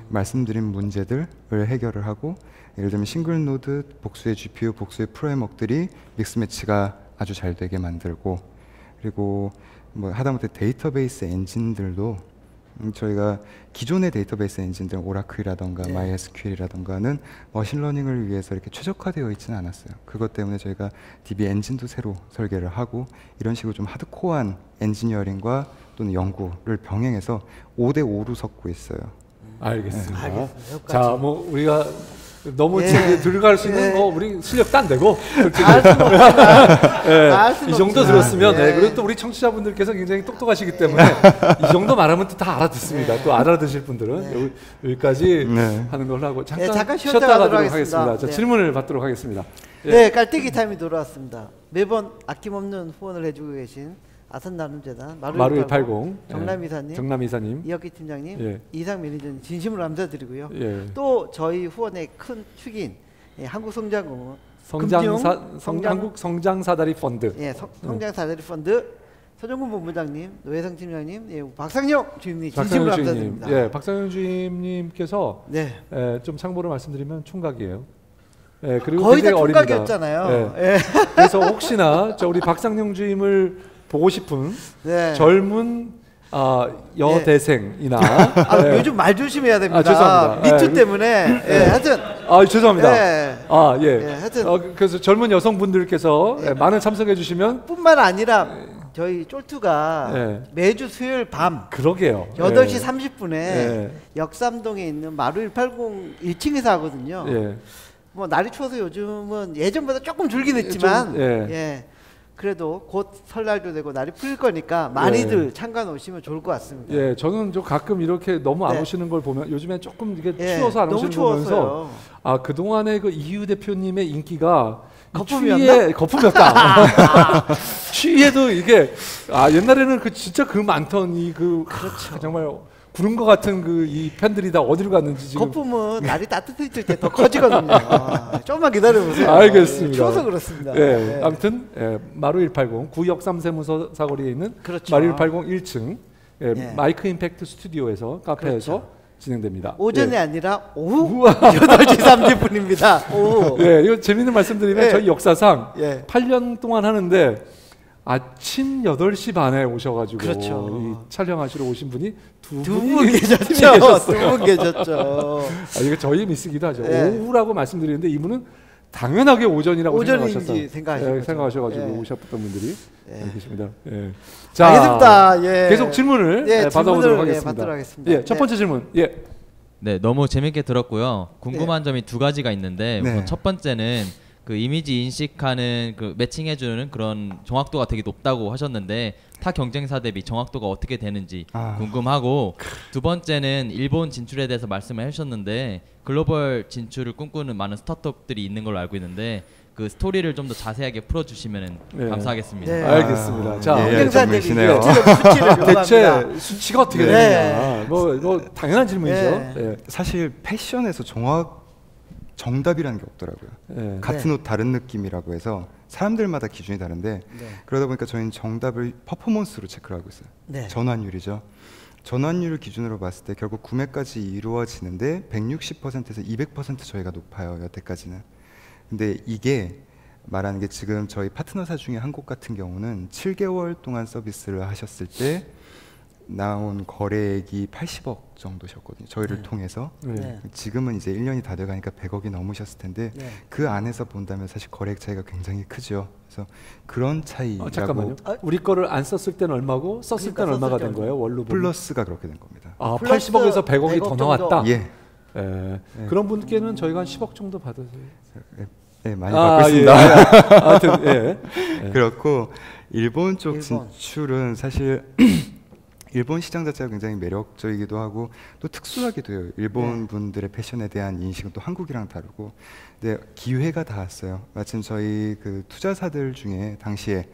말씀드린 문제들을 해결을 하고, 예를 들면 싱글 노드, 복수의 GPU, 복수의 프레임워크들이 믹스매치가 아주 잘 되게 만들고, 그리고 뭐 하다못해 데이터베이스 엔진들도 저희가 기존의 데이터베이스 엔진들, 오라클이라던가 MySQL이라던가는 머신러닝을 위해서 이렇게 최적화되어 있지는 않았어요. 그것 때문에 저희가 DB 엔진도 새로 설계를 하고, 이런 식으로 좀 하드코어한 엔지니어링과 또는 연구를 병행해서 5대5로 섞고 있어요. 알겠습니다. 자, 뭐 우리가 너무 들어갈 수 있는 우리 실력 딴 데고 이 정도 들었으면 그리고 또 우리 청취자분들께서 굉장히 똑똑하시기 때문에 이 정도 말하면 또 다 알아듣습니다. 또 알아듣실 분들은 여기까지 하는 걸로 하고 잠깐 쉬었다 가도록 하겠습니다. 자, 질문을 받도록 하겠습니다. 깔때기 타임이 돌아왔습니다. 매번 아낌없는 후원을 해주고 계신 아산나눔재단 마루180 정남이사님, 이혁기 팀장님, 이상 매니저님 진심으로 감사드리고요. 또 저희 후원의 큰 축인 한국성장금융 한국 성장사다리 펀드, 성장사다리 펀드 서정군 본부장님, 노혜성 팀장님, 예, 박상영 주임님 진심으로 감사드립니다. 예, 박상영 주임님께서 네. 좀 참고로 말씀드리면 총각이에요. 예, 그리고 거의 다 총각이었잖아요. 예. 예. 그래서 혹시나 우리 박상영 주임을 보고 싶은 네. 젊은 여대생이나 예. 요즘 말 조심해야 됩니다. 죄송합니다. 미투 때문에 하여튼 죄송합니다. 예. 하여튼 그래서 젊은 여성분들께서 많은 참석해 주시면 뿐만 아니라 저희 쫄투가 매주 수요일 밤 그러게요. 8시 30분에 역삼동에 있는 마루 180 1층에서 하거든요. 뭐 날이 추워서 요즘은 예전보다 조금 줄긴 했지만 그래도 곧 설날도 되고 날이 풀릴 거니까 많이들 참가 오시면 좋을 것 같습니다. 예, 저는 좀 가끔 이렇게 너무 안 오시는 걸 보면 요즘에 조금 이게 추워서 안 오시는 거 보면서 그 동안에 그 이유 대표님의 인기가 거품이었다. 추위에도 이게 옛날에는 진짜 많던 그렇죠. 정말 구름 것 같은 이 팬들이 다 어디로 갔는지 지금. 거품은 날이 따뜻해질 때 더 커지거든요. 조금만 기다려보세요. 알겠습니다. 추워서 그렇습니다. 아무튼 마루 180 구역 3세무서 사거리에 있는 그렇죠. 마루 180 1층 마이크 임팩트 스튜디오에서 카페에서 진행됩니다. 오전이 아니라 오후 8시 30분입니다. 오후. 이거 재밌는 말씀드리면 저희 역사상 8년 동안 하는데 아침 8시 반에 오셔가지고 그렇죠. 촬영하시러 오신 분이 두 분 계셨죠. 두 분 계셨죠. 이거 저희 미스기도 하죠. 오후라고 말씀드리는데 이분은 당연하게 오전이라고 생각하셔가지고 오셨던 분들이 계십니다. 자, 알겠습니다. 계속 질문을 받아보도록 하겠습니다. 첫 번째 질문. 네, 너무 재밌게 들었고요. 궁금한 점이 두 가지가 있는데 우선 첫 번째는 그 이미지 인식하는 매칭해주는 그런 정확도가 되게 높다고 하셨는데 타 경쟁사 대비 정확도가 어떻게 되는지 궁금하고, 두 번째는 일본 진출에 대해서 말씀을 해주셨는데 글로벌 진출을 꿈꾸는 많은 스타트업들이 있는 걸로 알고 있는데 그 스토리를 좀 더 자세하게 풀어주시면 감사하겠습니다. 알겠습니다. 자, 경쟁사 대비 수치를 대체 수치가 어떻게 되느냐? 뭐 당연한 질문이죠. 사실 패션에서 정답이라는 게 없더라고요. 같은 옷 다른 느낌이라고 해서 사람들마다 기준이 다른데 그러다 보니까 저희는 정답을 퍼포먼스로 체크를 하고 있어요. 전환율이죠. 전환율을 기준으로 봤을 때 결국 구매까지 이루어지는데 160%에서 200% 저희가 높아요. 여태까지는. 근데 이게 말하는 게 지금 저희 파트너사 중에 한 곳 같은 경우는 7개월 동안 서비스를 하셨을 때 나온 거래액이 80억 정도셨거든요. 저희를 통해서. 지금은 이제 1년이 다 돼가니까 100억이 넘으셨을 텐데 그 안에서 본다면 사실 거래액 차이가 굉장히 크죠. 그래서 그런 차이라고. 잠깐만요. 우리 거를 안 썼을 때는 얼마고 썼을 때는 얼마가 된 거예요? 원로 플러스가 그렇게 된 겁니다. 80억에서 100억이 더 나왔다? 그런 분께는 저희가 한 10억 정도 받으세요. 많이 받고 있습니다. 하여튼 그렇고 일본 쪽 진출은 사실 일본 시장 자체가 굉장히 매력적이기도 하고 또 특수하기도 해요. 일본 분들의 패션에 대한 인식은 또 한국이랑 다르고. 근데 기회가 닿았어요. 마침 저희 그 투자사들 중에 당시에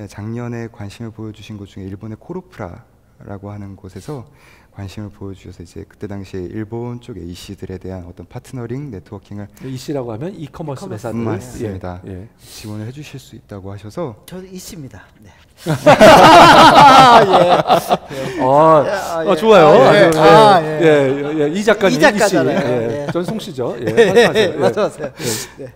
작년에 관심을 보여주신 곳 중에 일본의 코로프라라고 하는 곳에서 관심을 보여주셔서 이제 그때 당시에 일본 쪽 AC들에 대한 어떤 파트너링 네트워킹을 EC라고 하면 이커머스 회사들 맞습니다. 지원을 해주실 수 있다고 하셔서 저도 EC입니다. 좋아요. 이 작가님 작가잖아요. 전 송씨죠. 맞아요.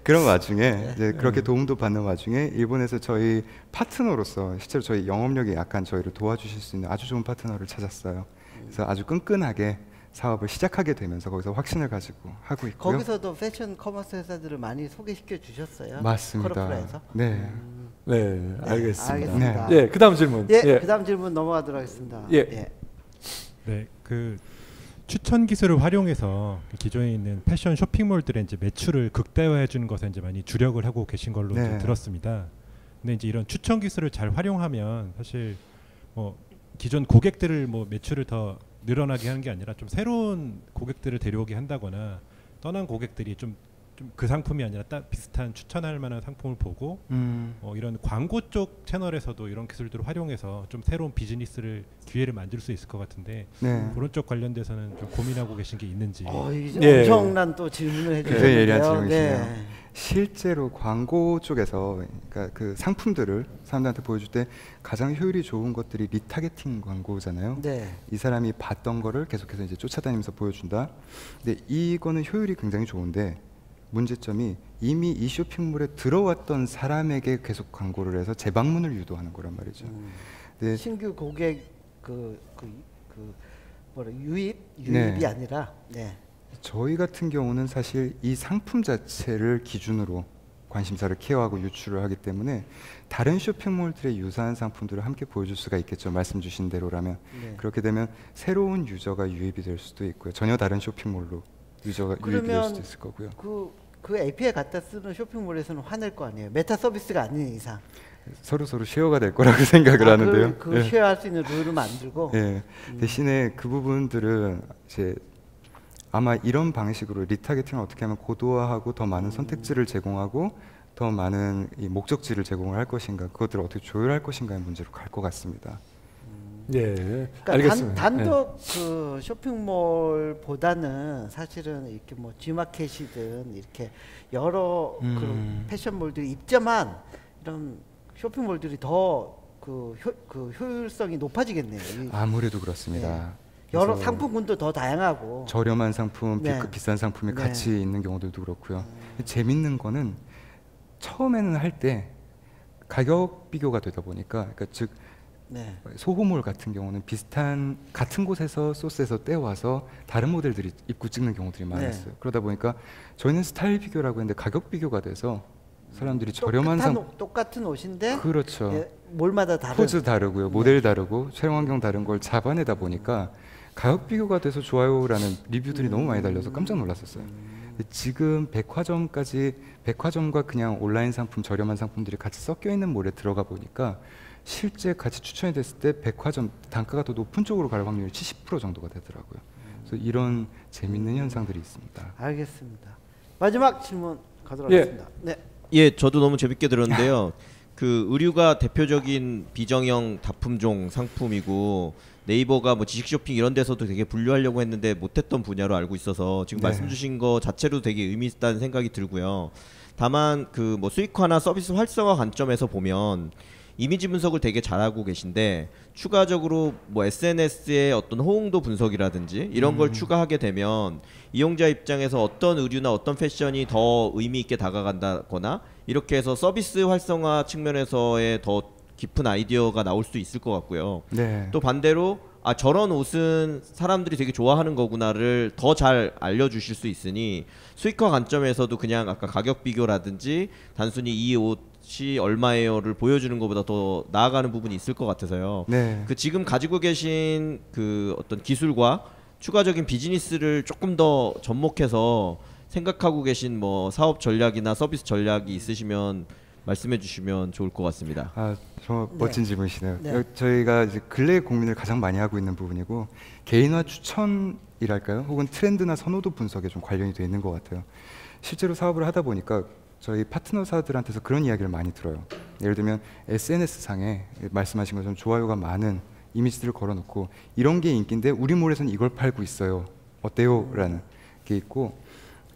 그런 와중에 이제 그렇게 도움도 받는 와중에 일본에서 저희 파트너로서 실제로 저희 영업력이 약간 저희를 도와주실 수 있는 아주 좋은 파트너를 찾았어요. 그래서 아주 끈끈하게 사업을 시작하게 되면서 거기서 확신을 가지고 하고 있고요. 거기서도 패션 커머스 회사들을 많이 소개시켜 주셨어요? 맞습니다. 코로프라에서? 알겠습니다. 그다음 질문. 그다음 질문 넘어가도록 하겠습니다. 그 추천 기술을 활용해서 기존에 있는 패션 쇼핑몰들의 이제 매출을 극대화해 주는 것에 이제 많이 주력을 하고 계신 걸로 이제 들었습니다. 근데 이제 이런 추천 기술을 잘 활용하면 사실 기존 고객들을 매출을 더 늘어나게 하는 게 아니라 좀 새로운 고객들을 데려오게 한다거나 떠난 고객들이 좀 그 상품이 아니라 비슷한 추천할 만한 상품을 보고 이런 광고 쪽 채널에서도 이런 기술들을 활용해서 좀 새로운 비즈니스를 기회를 만들 수 있을 것 같은데 그런 쪽 관련돼서는 좀 고민하고 계신 게 있는지. 엄청난 또 질문을 해주셨는데요. 예리한 질문이시네요. 실제로 광고 쪽에서 그러니까 그 상품들을 사람들한테 보여줄 때 가장 효율이 좋은 것들이 리타게팅 광고잖아요. 네. 이 사람이 봤던 거를 계속해서 이제 쫓아다니면서 보여준다. 근데 이거는 효율이 굉장히 좋은데 문제점이 이미 이 쇼핑몰에 들어왔던 사람에게 계속 광고를 해서 재방문을 유도하는 거란 말이죠. 네. 신규 고객 유입이 아니라. 네. 저희 같은 경우는 사실 이 상품 자체를 기준으로 관심사를 케어하고 유출을 하기 때문에 다른 쇼핑몰들의 유사한 상품들을 함께 보여줄 수가 있겠죠. 말씀 주신 대로라면. 네. 그렇게 되면 새로운 유저가 유입이 될 수도 있고요. 전혀 다른 쇼핑몰로 유저가 유입이 될 수도 있을 거고요. 그 API 갖다 쓰는 쇼핑몰에서는 화낼 거 아니에요. 메타 서비스가 아닌 이상. 서로 쉐어가 될 거라고 생각을 하는데요. 그 쉐어할 수 있는 룰을 만들고. 네. 대신에 그 부분들은 이제 아마 이런 방식으로 리타게팅을 어떻게 하면 고도화하고 더 많은 선택지를 제공하고 더 많은 이 목적지를 제공을 할 것인가, 그것들을 어떻게 조율할 것인가의 문제로 갈 것 같습니다. 예, 그러니까 알겠습니다. 단독 그 쇼핑몰보다는 사실은 이렇게 뭐 G마켓이든 이렇게 여러 그 패션몰들이 입점한 이런 쇼핑몰들이 더 그 효율성이 높아지겠네요. 아무래도 그렇습니다. 네. 여러 상품군도 더 다양하고 저렴한 상품, 비싼 상품이 같이 있는 경우들도 그렇고요. 재밌는 거는 처음에는 할 때 가격 비교가 되다 보니까, 그러니까 즉 소호몰 같은 경우는 같은 곳에서 소스에서 떼와서 다른 모델들이 입고 찍는 경우들이 많았어요. 그러다 보니까 저희는 스타일 비교라고 했는데 가격 비교가 돼서 사람들이 저렴한 똑같은 옷인데 그렇죠. 몰마다 다른 포즈 다르고요, 모델 다르고 촬영 환경 다른 걸 잡아내다 보니까 가격 비교가 돼서 좋아요라는 리뷰들이 너무 많이 달려서 깜짝 놀랐었어요. 지금 백화점과 그냥 온라인 상품, 저렴한 상품들이 같이 섞여 있는 몰에 들어가 보니까 실제 같이 추천이 됐을 때 백화점 단가가 더 높은 쪽으로 갈 확률이 70% 정도가 되더라고요. 그래서 이런 재밌는 현상들이 있습니다. 알겠습니다. 마지막 질문 가도록 하겠습니다. 네. 예, 저도 너무 재밌게 들었는데요. 그 의류가 대표적인 비정형 다품종 상품이고 네이버가 뭐 지식 쇼핑 이런 데서도 되게 분류하려고 했는데 못했던 분야로 알고 있어서 지금 말씀 주신 거 자체로 되게 의미 있다는 생각이 들고요. 다만 그 뭐 수익화나 서비스 활성화 관점에서 보면 이미지 분석을 되게 잘하고 계신데 추가적으로 뭐 SNS의 어떤 호응도 분석이라든지 이런 걸 추가하게 되면 이용자 입장에서 어떤 의류나 어떤 패션이 더 의미 있게 다가간다거나 이렇게 해서 서비스 활성화 측면에서의 더 깊은 아이디어가 나올 수 있을 것 같고요. 또 반대로 저런 옷은 사람들이 되게 좋아하는 거구나를 더 잘 알려주실 수 있으니 수익화 관점에서도 그냥 아까 가격 비교라든지 단순히 이 옷이 얼마예요를 보여주는 것보다 더 나아가는 부분이 있을 것 같아서요. 그 지금 가지고 계신 그 어떤 기술과 추가적인 비즈니스를 조금 더 접목해서 생각하고 계신 뭐 사업 전략이나 서비스 전략이 있으시면 말씀해 주시면 좋을 것 같습니다. 정말 멋진 질문이시네요. 저희가 이제 근래 고민을 가장 많이 하고 있는 부분이고 개인화 추천이랄까요? 혹은 트렌드나 선호도 분석에 좀 관련이 돼 있는 것 같아요. 실제로 사업을 하다 보니까 저희 파트너사들한테서 그런 이야기를 많이 들어요. 예를 들면 SNS상에 말씀하신 것처럼 좋아요가 많은 이미지들을 걸어놓고 이런 게 인기인데 우리 몰에서는 이걸 팔고 있어요. 어때요? 라는 게 있고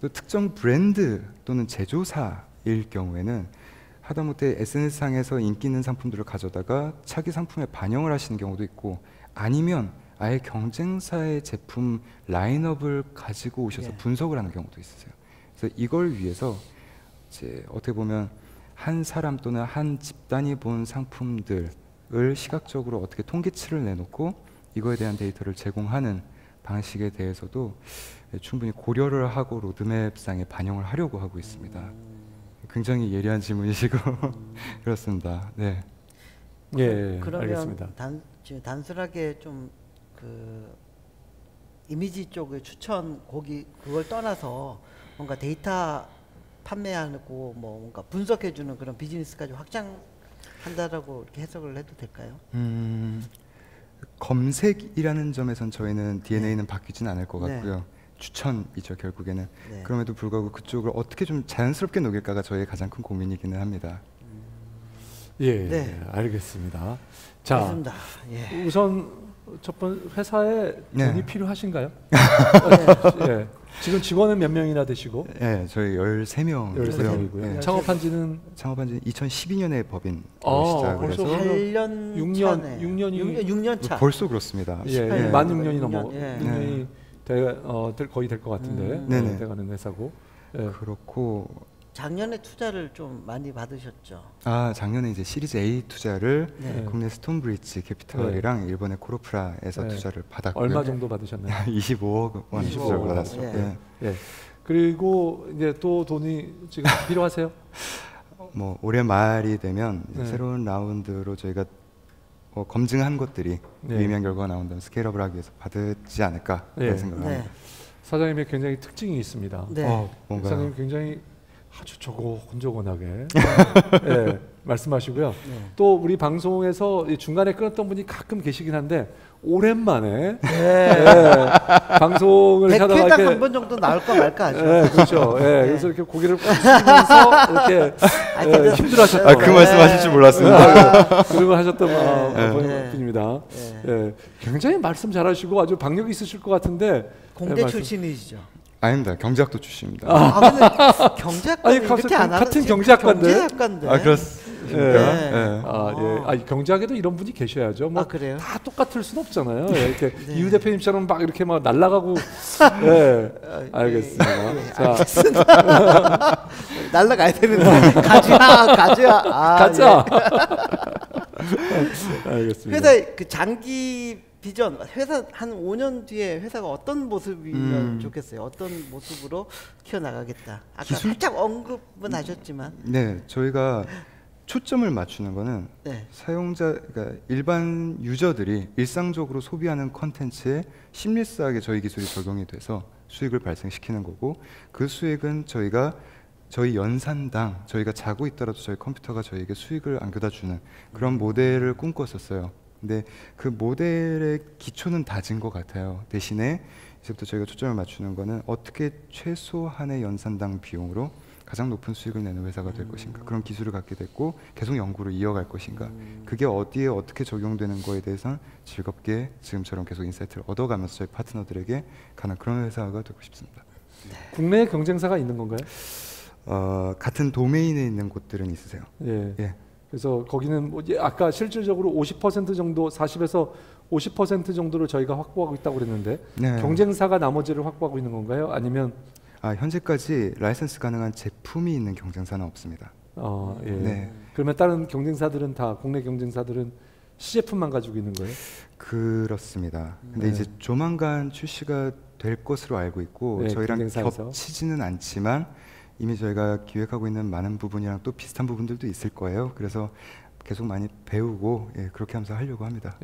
또 특정 브랜드 또는 제조사일 경우에는 하다못해 SNS상에서 인기 있는 상품들을 가져다가 차기 상품에 반영을 하시는 경우도 있고 아니면 아예 경쟁사의 제품 라인업을 가지고 오셔서 분석을 하는 경우도 있으세요. 그래서 이걸 위해서 이제 어떻게 보면 한 사람 또는 한 집단이 본 상품들을 시각적으로 어떻게 통계치를 내놓고 이거에 대한 데이터를 제공하는 방식에 대해서도 충분히 고려를 하고 로드맵상에 반영을 하려고 하고 있습니다. 굉장히 예리한 질문이시고 그렇습니다. 네. 그러면 알겠습니다. 단순하게 좀 그 이미지 쪽의 추천 그걸 떠나서 뭔가 데이터 판매하고 뭐 뭔가 분석해주는 그런 비즈니스까지 확장한다라고 이렇게 해석을 해도 될까요? 검색이라는 점에선 저희는 DNA는 바뀌진 않을 것 같고요. 추천이죠 결국에는. 그럼에도 불구하고 그쪽을 어떻게 좀 자연스럽게 녹일까가 저희의 가장 큰 고민이기는 합니다. 알겠습니다. 자, 우선 첫 번째 회사에 네. 돈이 필요하신가요? 네. 지금 직원은 몇 명이나 되시고? 네, 저희 13명이고요. 네. 창업한 지는 2012년에 법인 시작을 해서 6년 차. 벌써 그렇습니다. 예, 만 6년이 넘어. 6년이 거의 될 것 같은데 돼가는 회사고. 예. 그렇고 작년에 투자를 좀 많이 받으셨죠? 작년에 이제 시리즈 A 투자를 국내 스톤브리지 캐피털이랑 일본의 코로프라에서 투자를 받았고요. 얼마 정도 받으셨나요? 25억 원 투자를 받았죠. 예. 그리고 이제 또 돈이 지금 필요하세요? 뭐 올해 말이 되면 새로운 라운드로 저희가 검증한 것들이 유의미한 결과가 나온다면 스케일업을 하기 위해서 받지 않을까 그런 생각을 합니다. 사장님의 굉장히 특징이 있습니다. 뭔가 사장님 굉장히 아주 조곤조곤하게 말씀하시고요. 또 우리 방송에서 중간에 끊었던 분이 가끔 계시긴 한데 오랜만에 방송을 하다가 100회당 한 번 정도 나올까 말까 하죠. 그렇죠. 그래서 이렇게 고개를 숙이면서 이렇게 힘들어하셨던 그 말씀하실 줄 몰랐습니다. 그런 걸 하셨던 분입니다. 굉장히 말씀 잘하시고 아주 박력이 있으실 것 같은데 공대 출신이시죠? 아닙니다. 경제학도 출신입니다. 근데 경제학과 이렇게 안 하는 같은 경제학과인데. 그렇습니까? 경제학에도 이런 분이 계셔야죠. 뭐 그래요? 다 똑같을 순 없잖아요. 이렇게 이유 대표님처럼 막 이렇게 막 날아가고. 알겠습니다. 자, 날아가야 되는데 가자. 알겠습니다. 회사 그 장기 비전, 회사 한 5년 뒤에 회사가 어떤 모습이면 좋겠어요? 어떤 모습으로 키워나가겠다. 아까 살짝 언급은 하셨지만. 저희가 초점을 맞추는 거는 사용자, 그러니까 일반 유저들이 일상적으로 소비하는 컨텐츠에 심리스하게 저희 기술이 적용이 돼서 수익을 발생시키는 거고, 그 수익은 저희 연산당 저희가 자고 있더라도 저희 컴퓨터가 저희에게 수익을 안겨다 주는 그런 모델을 꿈꿨었어요. 근데 그 모델의 기초는 다진 것 같아요. 대신에 이제부터 저희가 초점을 맞추는 거는 어떻게 최소한의 연산당 비용으로 가장 높은 수익을 내는 회사가 될 것인가, 그런 기술을 갖게 됐고 계속 연구를 이어갈 것인가, 그게 어디에 어떻게 적용되는 거에 대해서는 즐겁게 지금처럼 계속 인사이트를 얻어가면서 저희 파트너들에게 가는 그런 회사가 되고 싶습니다. 국내에 경쟁사가 있는 건가요? 같은 도메인에 있는 곳들은 있으세요. 그래서 거기는 아까 실질적으로 50% 정도, 40에서 50% 정도를 저희가 확보하고 있다고 그랬는데 경쟁사가 나머지를 확보하고 있는 건가요? 아니면 현재까지 라이선스 가능한 제품이 있는 경쟁사는 없습니다. 그러면 다른 경쟁사들은 다, 국내 경쟁사들은 시제품만 가지고 있는 거예요? 그렇습니다. 근데 이제 조만간 출시가 될 것으로 알고 있고 저희랑 경쟁사에서 겹치지는 않지만 이미 저희가 기획하고 있는 많은 부분이랑 또 비슷한 부분들도 있을 거예요. 그래서 계속 많이 배우고 그렇게 하면서 하려고 합니다.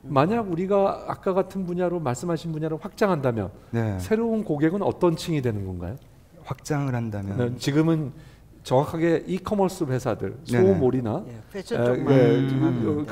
만약 우리가 아까 같은 분야로 말씀하신 분야로 확장한다면 새로운 고객은 어떤 층이 되는 건가요? 확장을 한다면 지금은 정확하게 이커머스 회사들, 소몰이나 패션 쪽만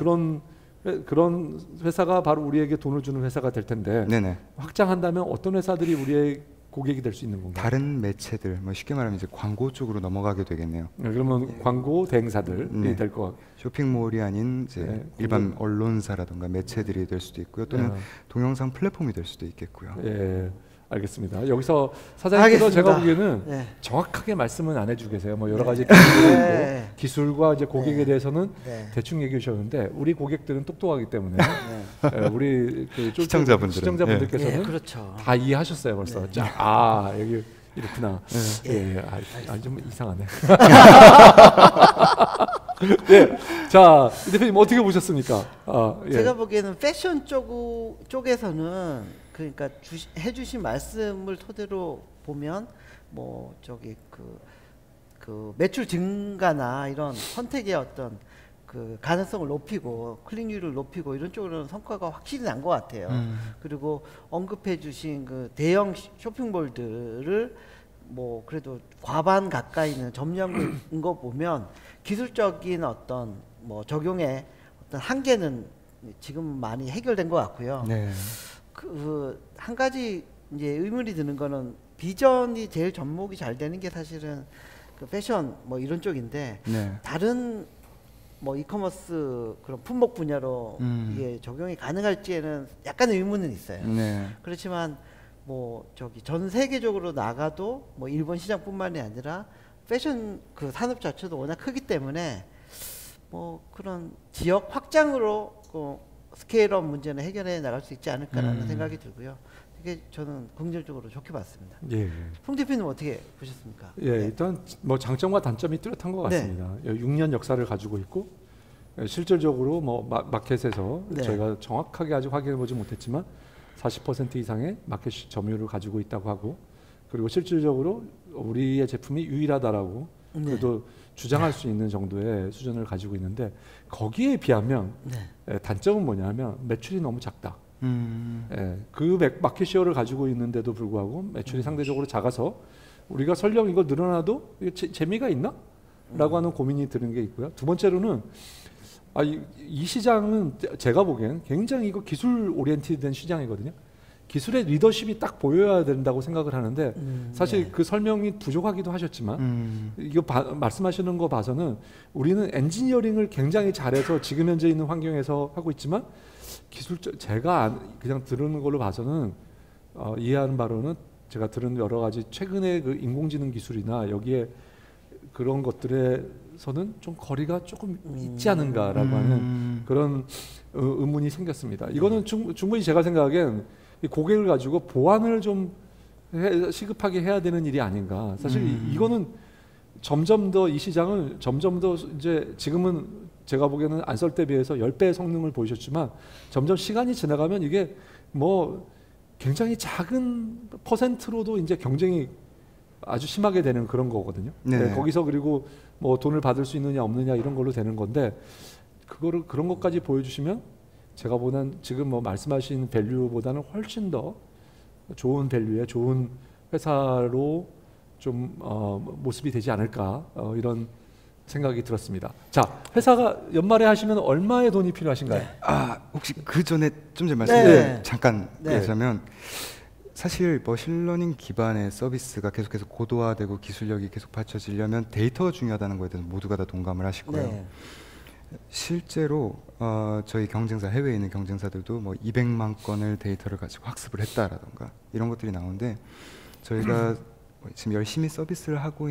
그런 회사가 바로 우리에게 돈을 주는 회사가 될 텐데 확장한다면 어떤 회사들이 우리의 고객이 될 수 있는 건가요? 다른 매체들, 쉽게 말하면 이제 광고 쪽으로 넘어가게 되겠네요. 그러면 광고 대행사들이 될 것 같고, 쇼핑몰이 아닌 이제 일반 언론사라든가 매체들이 될 수도 있고요. 또는 동영상 플랫폼이 될 수도 있겠고요. 알겠습니다. 여기서 사장님께서 제가 보기에는 정확하게 말씀은 안 해주고 계세요. 뭐 여러 가지 기술과 이제 고객에 대해서는 대충 얘기해 주셨는데 우리 고객들은 똑똑하기 때문에 우리 그 시청자분들께서는 그렇죠. 다 이해하셨어요 벌써. 여기 이렇구나. 좀 이상하네. 자, 이 대표님 어떻게 보셨습니까? 제가 보기에는 패션 쪽에서는 그러니까 해주신 말씀을 토대로 보면 뭐 그 매출 증가나 이런 선택의 어떤 그 가능성을 높이고 클릭률을 높이고 이런 쪽으로는 성과가 확실히 난 것 같아요. 그리고 언급해주신 그 대형 쇼핑몰들을 뭐 그래도 과반 가까이는 점령인 거 보면 기술적인 어떤 뭐 적용의 어떤 한계는 지금 많이 해결된 것 같고요. 한 가지 이제 의문이 드는 거는 비전이 제일 접목이 잘 되는 게 사실은 그 패션 뭐 이런 쪽인데 다른 뭐 이커머스 그런 품목 분야로 이게 적용이 가능할지에는 약간 의문은 있어요. 네. 그렇지만 뭐 저기 전 세계적으로 나가도 뭐 일본 시장뿐만이 아니라 패션 그 산업 자체도 워낙 크기 때문에 뭐 그런 지역 확장으로 그 스케일업 문제는 해결해 나갈 수 있지 않을까라는 생각이 들고요. 되게 저는 긍정적으로 좋게 봤습니다. 예. 홍 대표님 어떻게 보셨습니까? 예, 일단 뭐 장점과 단점이 뚜렷한 것 같습니다. 6년 역사를 가지고 있고 실질적으로 뭐 마켓에서 네. 저희가 정확하게 아직 확인해 보지 못했지만 40% 이상의 마켓 점유율을 가지고 있다고 하고, 그리고 실질적으로 우리의 제품이 유일하다라고 그래도 주장할 수 있는 정도의 수준을 가지고 있는데, 거기에 비하면 단점은 뭐냐면 매출이 너무 작다. 그 마켓시어를 가지고 있는데도 불구하고 매출이 상대적으로 작아서 우리가 설령 이거 늘어나도 재미가 있나? 라고 하는 고민이 드는 게 있고요. 두 번째로는 이 시장은 제가 보기엔 굉장히 이거 기술 오리엔티드된 시장이거든요. 기술의 리더십이 딱 보여야 된다고 생각을 하는데 사실 그 설명이 부족하기도 하셨지만 이거 말씀하시는 거 봐서는 우리는 엔지니어링을 굉장히 잘해서 지금 현재 있는 환경에서 하고 있지만 제가 그냥 들은 걸로 봐서는 이해하는 바로는 제가 들은 여러 가지 최근의 그 인공지능 기술이나 여기에 그런 것들에서는 좀 거리가 조금 있지 않은가라고 하는 그런 의문이 생겼습니다. 이거는 충분히 제가 생각하기엔 고객을 가지고 보완을 좀 시급하게 해야 되는 일이 아닌가. 사실 이거는 점점 더 이 시장을 점점 더 이제 지금은 제가 보기에는 안설 때 비해서 10배의 성능을 보이셨지만 점점 시간이 지나가면 이게 뭐 굉장히 작은 퍼센트로도 이제 경쟁이 아주 심하게 되는 그런 거거든요. 네, 거기서 그리고 뭐 돈을 받을 수 있느냐 없느냐 이런 걸로 되는 건데, 그거를 그런 것까지 보여주시면 제가 보는 지금 뭐 말씀하신 밸류보다는 훨씬 더 좋은 밸류의 좋은 회사로 좀 모습이 되지 않을까 이런 생각이 들었습니다. 자, 회사가 연말에 하시면 얼마의 돈이 필요하신가요? 혹시 그 전에 좀 전에 말씀 잠깐 드리자면 사실 머신러닝 기반의 서비스가 계속해서 고도화되고 기술력이 계속 받쳐지려면 데이터가 중요하다는 거에 대해서 모두가 다 동감을 하실 거예요. 실제로 저희 경쟁사, 해외에 있는 경쟁사들도 뭐 200만 건을 데이터를 가지고 학습을 했다라던가 이런 것들이 나오는데, 저희가 지금 열심히 서비스를 하고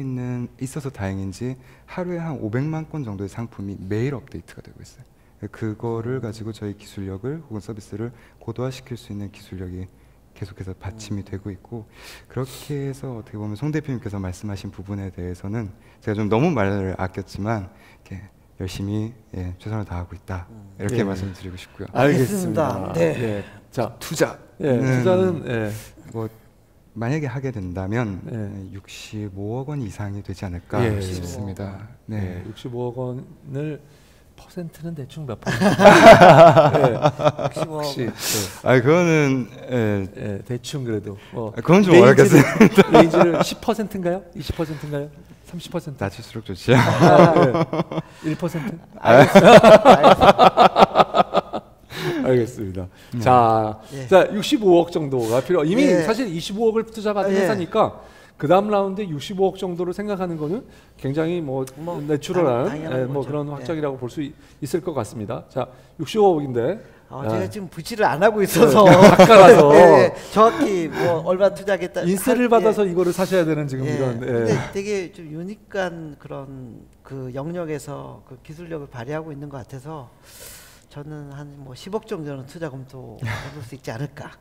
있어서 다행인지 하루에 한 500만 건 정도의 상품이 매일 업데이트가 되고 있어요. 그거를 가지고 저희 기술력을 혹은 서비스를 고도화시킬 수 있는 기술력이 계속해서 받침이 되고 있고, 그렇게 해서 어떻게 보면 송 대표님께서 말씀하신 부분에 대해서는 제가 좀 너무 말을 아꼈지만 이렇게 열심히 최선을 다하고 있다 이렇게 말씀드리고 싶고요. 알겠습니다. 자, 투자. 투자는 뭐 만약에 하게 된다면 65억 원 이상이 되지 않을까 싶습니다. 65억 원을 퍼센트는 대충 몇 퍼센트? 65억. 그거는 대충 그래도 그건 좀 어렵겠어요. 레인지를 10%인가요? 20%인가요? 30%? 낮을수록 좋죠. 1%? 알겠습니다. 알겠습니다. 자, 65억 정도가 필요. 이미 사실 25억을 투자받은 회사니까 그 다음 라운드에 65억 정도로 생각하는 거는 굉장히 뭐 내추럴한 뭐 그런 확장이라고 볼 수 있을 것 같습니다. 자, 65억인데 제가 지금 부치를 안 하고 있어서 작가라서 정확히 뭐 얼마 투자하겠다 인세를 받아서 이거를 사셔야 되는 지금 이런. 근데 되게 좀 유니크한 그런 그 영역에서 그 기술력을 발휘하고 있는 것 같아서 저는 한 뭐 10억 정도는 투자 검토해볼 수 있지 않을까.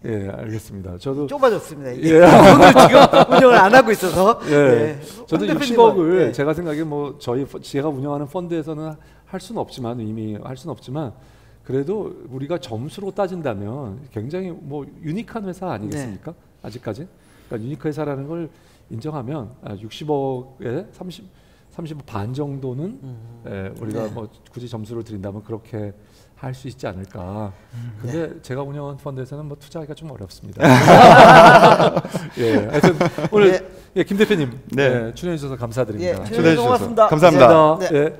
알겠습니다. 저도 좁아졌습니다. 오늘 지금 운영을 안 하고 있어서. 저도 60억을 제가 생각에 뭐 제가 운영하는 펀드에서는 할 수는 없지만 이미 할 수는 없지만 그래도 우리가 점수로 따진다면 굉장히 뭐 유니크한 회사 아니겠습니까? 아직까지. 그러니까 유니크 회사라는 걸 인정하면 60억에 30억 반 정도는 우리가 뭐 굳이 점수를 드린다면 그렇게 할 수 있지 않을까. 근데 제가 운영한 펀드에서는 뭐 투자하기가 좀 어렵습니다. 하여튼 오늘 김 대표님 출연해 주셔서 감사드립니다. 초대해 주셔서 감사합니다. 네.